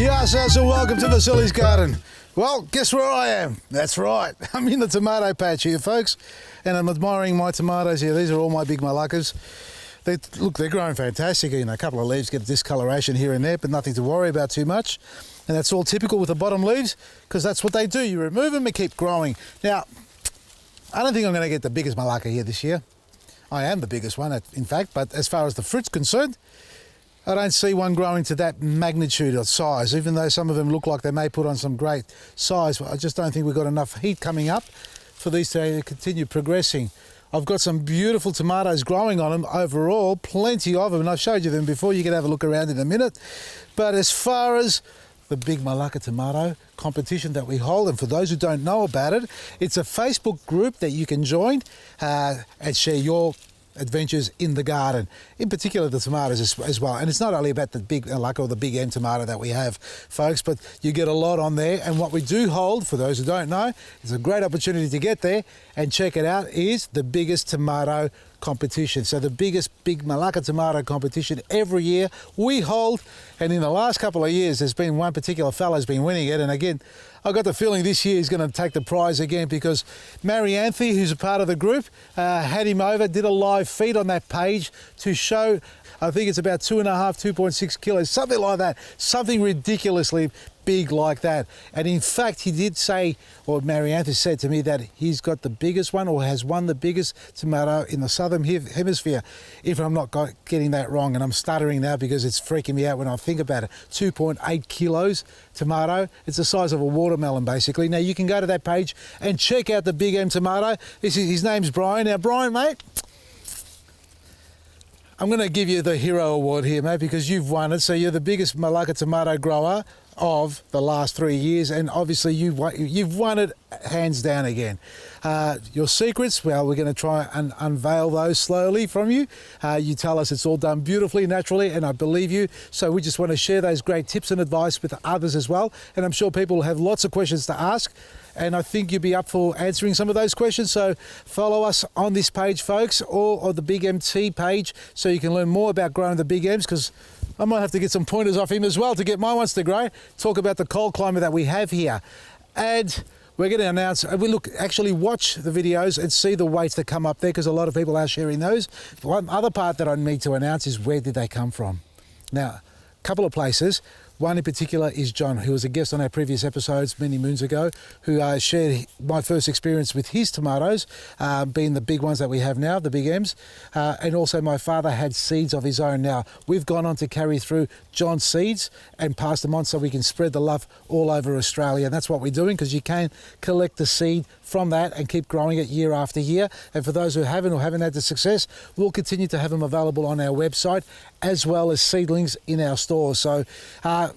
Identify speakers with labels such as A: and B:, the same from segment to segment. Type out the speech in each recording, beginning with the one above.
A: Yes, and welcome to Vasily's garden. Well, guess where I am? That's right, I'm in the tomato patch here, folks, and I'm admiring my tomatoes here. These are all my big Malakas. They're growing fantastic. You know, a couple of leaves get discoloration here and there, but nothing to worry about too much. And that's all typical with the bottom leaves, because that's what they do. You remove them and keep growing. Now, I don't think I'm going to get the biggest Malaka here this year. I am the biggest one, in fact, but as far as the fruit's concerned, I don't see one growing to that magnitude of size, even though some of them look like they may put on some great size. I just don't think we've got enough heat coming up for these to continue progressing. I've got some beautiful tomatoes growing on them overall, plenty of them, and I've showed you them before. You can have a look around in a minute. But as far as the big Malaka tomato competition that we hold, and for those who don't know about it, it's a Facebook group that you can join and share your adventures in the garden, in particular the tomatoes as well. And it's not only about the big Malaka or the big M tomato that we have, folks, but you get a lot on there. And what we do hold, for those who don't know, it's a great opportunity to get there and check it out, is the biggest tomato competition. So the biggest big Malaka tomato competition every year we hold, and in the last couple of years there's been one particular fella's been winning it, and again I got the feeling this year he's going to take the prize again, because Marianthi, who's a part of the group, had him over, did a live feed on that page to show, I think it's about 2.6 kilos, something like that, something ridiculously big like that. And in fact, he did say, or Marianthi said to me, that he's got the biggest one, or has won the biggest tomato in the southern hemisphere, if I'm not getting that wrong. And I'm stuttering now because it's freaking me out when I think about it. 2.8 kilos tomato. It's the size of a watermelon, basically. Now, you can go to that page and check out the Big M tomato. His name's Brian. Now, Brian, mate, I'm going to give you the hero award here, mate, because you've won it. So you're the biggest Malaka tomato grower of the last 3 years, and obviously you've won it hands down again. Your secrets, well, we're going to try and unveil those slowly from you. You tell us it's all done beautifully, naturally, and I believe you. So we just want to share those great tips and advice with others as well. And I'm sure people will have lots of questions to ask, and I think you'll be up for answering some of those questions. So follow us on this page, folks, or the Big MT page, so you can learn more about growing the Big M's, because I might have to get some pointers off him as well to get my ones to grow. Talk about the cold climate that we have here. And we're going to announce, actually watch the videos and see the weights that come up there, because a lot of people are sharing those. One other part that I need to announce is, where did they come from? Now, a couple of places. One in particular is John, who was a guest on our previous episodes many moons ago, who shared my first experience with his tomatoes, being the big ones that we have now, the Big M's. And also my father had seeds of his own. Now, we've gone on to carry through John's seeds and pass them on so we can spread the love all over Australia. And that's what we're doing, because you can collect the seed from that and keep growing it year after year. And for those who haven't had the success, we'll continue to have them available on our website, as well as seedlings in our stores. So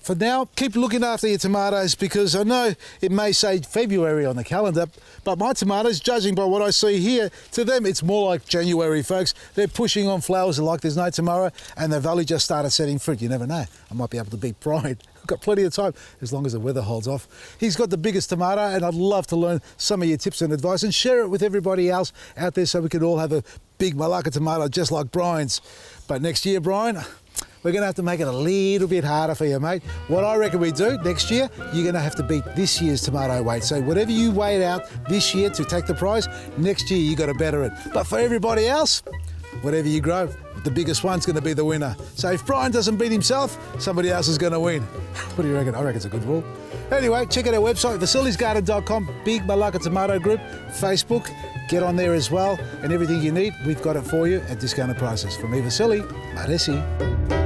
A: for now, keep looking after your tomatoes, because I know it may say February on the calendar, but my tomatoes, judging by what I see here, to them it's more like January, folks. They're pushing on flowers like there's no tomorrow, and they've only just started setting fruit. You never know, I might be able to beat Brian. I've got plenty of time, as long as the weather holds off. He's got the biggest tomato, and I'd love to learn some of your tips and advice and share it with everybody else out there, so we can all have a big Malaka tomato just like Brian's. But next year, Brian, we're going to have to make it a little bit harder for you, mate. What I reckon we do next year, you're going to have to beat this year's tomato weight. So whatever you weighed out this year to take the prize, next year you got to better it. But for everybody else, whatever you grow, the biggest one's going to be the winner. So if Brian doesn't beat himself, somebody else is going to win. What do you reckon? I reckon it's a good rule. Anyway, check out our website, vasilysgarden.com, Big Malaka Tomato Group, Facebook. Get on there as well, and everything you need, we've got it for you at discounted prices. From me, Vasily, Maresi.